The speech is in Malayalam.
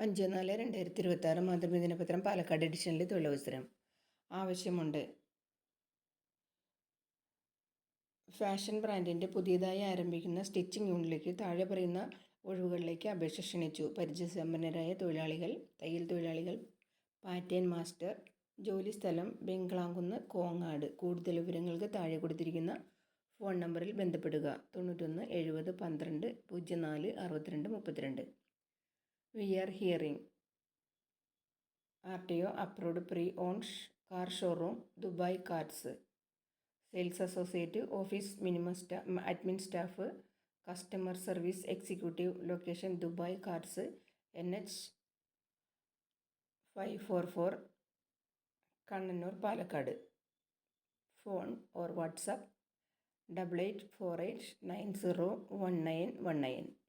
5/4/2026 മാതൃഭൂമി ദിനപത്രം പാലക്കാട് എഡിഷനിലെ തൊഴിലവസരം. ആവശ്യമുണ്ട്. ഫാഷൻ ബ്രാൻഡിൻ്റെ പുതിയതായി ആരംഭിക്കുന്ന സ്റ്റിച്ചിങ് യൂണിറ്റിലേക്ക് താഴെ പറയുന്ന ഒഴിവുകളിലേക്ക് അപേക്ഷ ക്ഷണിച്ചു. പരിചയസമ്പന്നരായ തൊഴിലാളികൾ, തയ്യൽ തൊഴിലാളികൾ, പാറ്റേൺ മാസ്റ്റർ. ജോലിസ്ഥലം ബംഗ്ലാംകുന്ന്, കോങ്ങാട്. കൂടുതൽ വിവരങ്ങൾക്ക് താഴെ കൊടുത്തിരിക്കുന്ന ഫോൺ നമ്പറിൽ ബന്ധപ്പെടുക. 91 70 12 04 62 32. We are hearing. RTO approved pre-owned car showroom, Dubai Cars. Sales associate, office minimum admin staff, customer service executive. Location Dubai Cars, NH 544, Kannur, Palakkad. Phone or WhatsApp 8848901919.